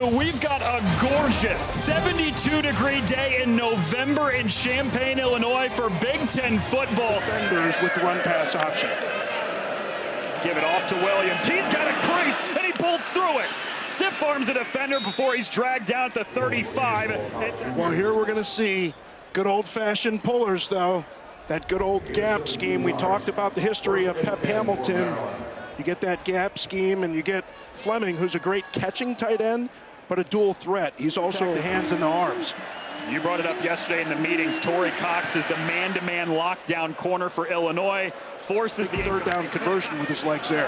We've got a gorgeous 72-degree day in November in Champaign, Illinois for Big Ten football. Defenders with the run-pass option. Give it off to Williams. He's got a crease, and he bolts through it. Stiff arms a defender before he's dragged down at the 35. Well, here we're going to see good old-fashioned pullers, though. That good old gap scheme. We talked about the history of Pep Hamilton. You get that gap scheme, and you get Fleming, who's a great catching tight end, but a dual threat. He's also the hands and the arms. You brought it up yesterday in the meetings. Torrey Cox is the man-to-man lockdown corner for Illinois. Forces the third down conversion with his legs there.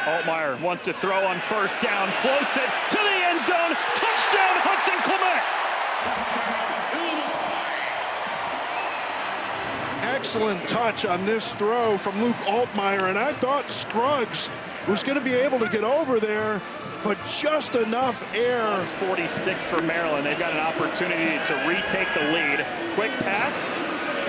Altmaier wants to throw on first down, floats it to the end zone. Touchdown, Hudson Clement. Excellent touch on this throw from Luke Altmaier, and I thought Scruggs was going to be able to get over there, but just enough air. 46 for Maryland. They've got an opportunity to retake the lead. Quick pass.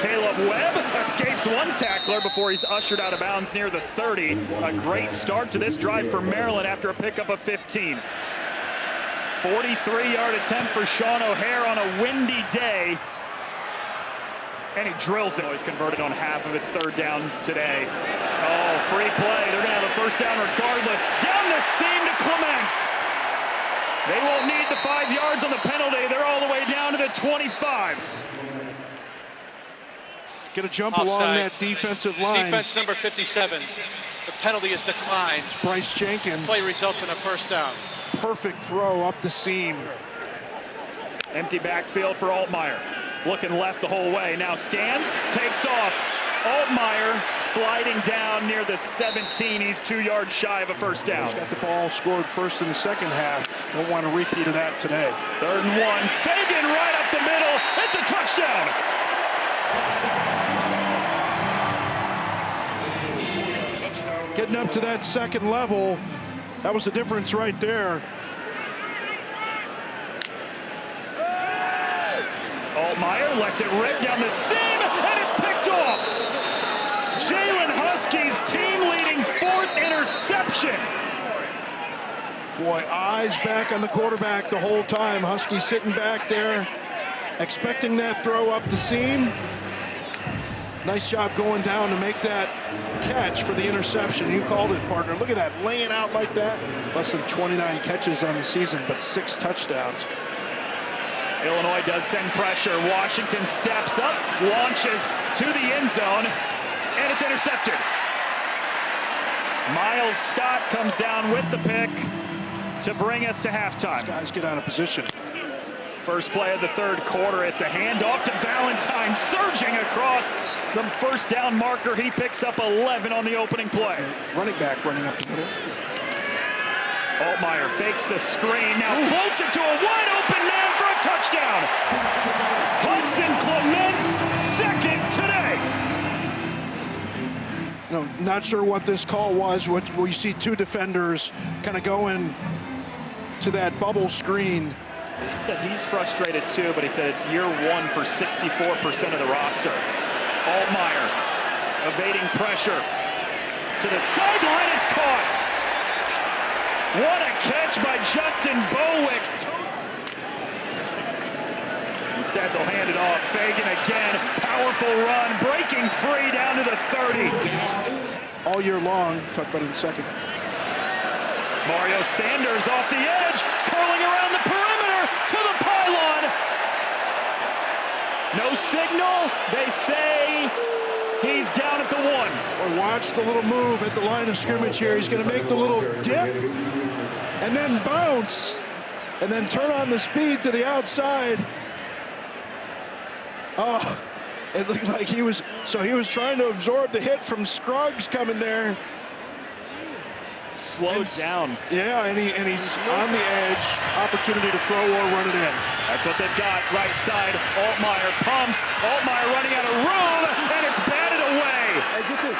Caleb Webb escapes one tackler before he's ushered out of bounds near the 30. A great start to this drive for Maryland after a pickup of 15. 43-yard attempt for Sean O'Hare on a windy day. And he drills it. He's converted on half of its third downs today. Oh, free play. They're going to have a first down regardless. Down the seam to Clement. They won't need the 5 yards on the penalty. They're all the way down to the 25. Get a jump along that defensive line. Defense number 57. The penalty is declined. It's Bryce Jenkins. Play results in a first down. Perfect throw up the seam. Empty backfield for Altmaier. Looking left the whole way. Now scans, takes off. Altmaier sliding down near the 17. He's 2 yards shy of a first down. He's got the ball scored first in the second half. Don't want a repeat of that today. 3rd and 1. Fagan right up the middle. It's a touchdown. Getting up to that second level, that was the difference right there. Altmaier lets it rip down the seam, and it's picked off. Jalen Husky's team-leading 4th interception. Boy, eyes back on the quarterback the whole time. Husky sitting back there, expecting that throw up the seam. Nice job going down to make that catch for the interception. You called it, partner. Look at that, laying out like that. Less than 29 catches on the season, but 6 touchdowns. Illinois does send pressure. Washington steps up, launches to the end zone, and it's intercepted. Miles Scott comes down with the pick to bring us to halftime. These guys get out of position. First play of the 3rd quarter. It's a handoff to Valentine, surging across the first down marker. He picks up 11 on the opening play. Running back running up the middle. Altmaier fakes the screen, now floats it to a wide-open man for a touchdown. Hudson Clement's 2nd today. No, not sure what this call was. We see 2 defenders kind of going to that bubble screen. He said he's frustrated too, but he said it's year 1 for 64% of the roster. Altmaier evading pressure. To the sideline, it's caught. What a catch by Justin Bowick. Instead, they'll hand it off. Fagan again. Powerful run. Breaking free down to the 30. All year long. Talk about it in a second. Mario Sanders off the edge. Curling around the perimeter to the pylon. No signal. They say he's down at the 1. Well, watch the little move at the line of scrimmage here. He's going to make the little dip and then bounce and then turn on the speed to the outside. Oh, it looked like he was trying to absorb the hit from Scruggs coming there. Slowed down. Yeah, and he's on the edge. Opportunity to throw or run it in. That's what they've got. Right side, Altmaier pumps. Altmaier running out of room, and it's batted away. Hey, get this.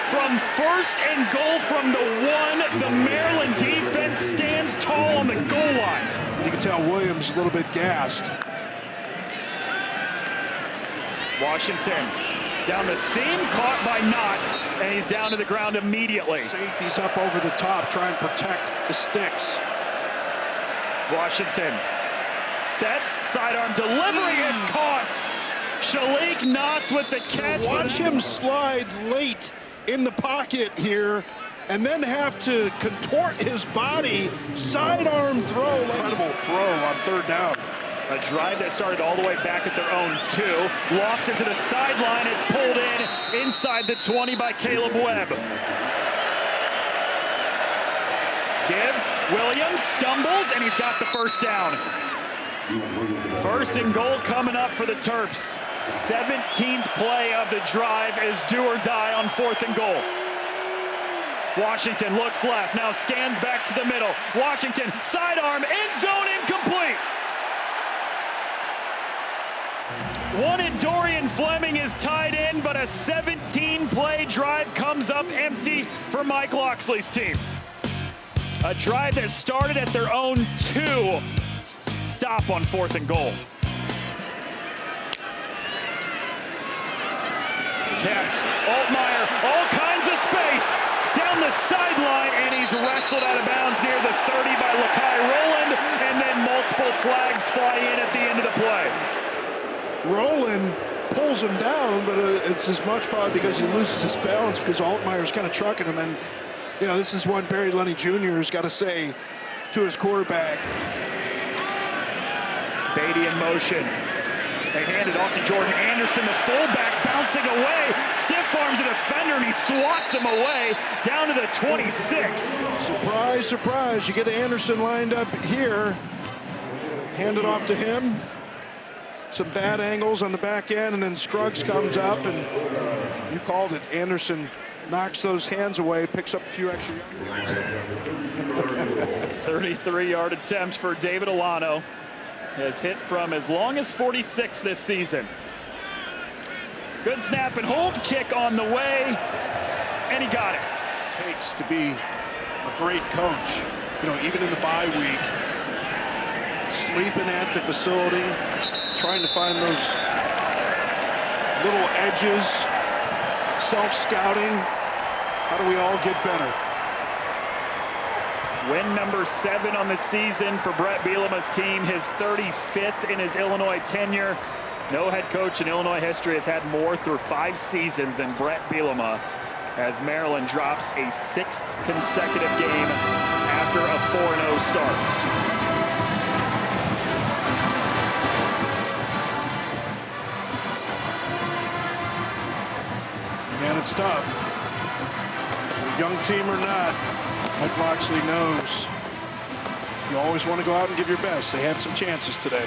From 1st and goal from the 1, the Maryland defense stands tall on the goal line. You can tell Williams a little bit gassed. Washington down the seam, caught by Knotts, and he's down to the ground immediately. Safety's up over the top, trying to protect the sticks. Washington sets, sidearm delivery, it's caught. Shalik Knotts with the catch. Watch him slide late in the pocket here and then have to contort his body, sidearm throw. Incredible throw on third down. A drive that started all the way back at their own 2. Lofts it to the sideline. It's pulled in inside the 20 by Caleb Webb. Williams stumbles, and he's got the first down. First and goal coming up for the Terps. 17th play of the drive is do or die on 4th and goal. Washington looks left, now scans back to the middle. Washington, sidearm, end zone, incomplete. Wanted Dorian Fleming is tied in, but a 17-play drive comes up empty for Mike Loxley's team. A drive that started at their own 2. Stop on 4th and goal. Kept. Altmaier, all kinds of space. Down the sideline, and he's wrestled out of bounds near the 30 by Lakai Rowland, and then multiple flags fly in at the end of the play. Rowland pulls him down, but it's as much probably because he loses his balance because Altmaier's kind of trucking him. And, you know, this is one Barry Lunny Jr. has got to say to his quarterback. Beatty in motion. They hand it off to Jordan Anderson, the fullback, bouncing away. Stiff arms a defender, and he swats him away down to the 26. Surprise, surprise. You get Anderson lined up here. Hand it off to him. Some bad angles on the back end, and then Scruggs comes up, and you called it. Anderson knocks those hands away, picks up a few extra yards. 33-yard attempts for David Alano. Has hit from as long as 46 this season. Good snap and hold, kick on the way, and he got it. Takes to be a great coach, you know, even in the bye week, sleeping at the facility, trying to find those little edges, self-scouting. How do we all get better? Win number 7 on the season for Brett Bielema's team, his 35th in his Illinois tenure. No head coach in Illinois history has had more through 5 seasons than Brett Bielema, as Maryland drops a 6th consecutive game after a 4-0 start. And it's tough. Young team or not, Mike Loxley knows you always want to go out and give your best. They had some chances today.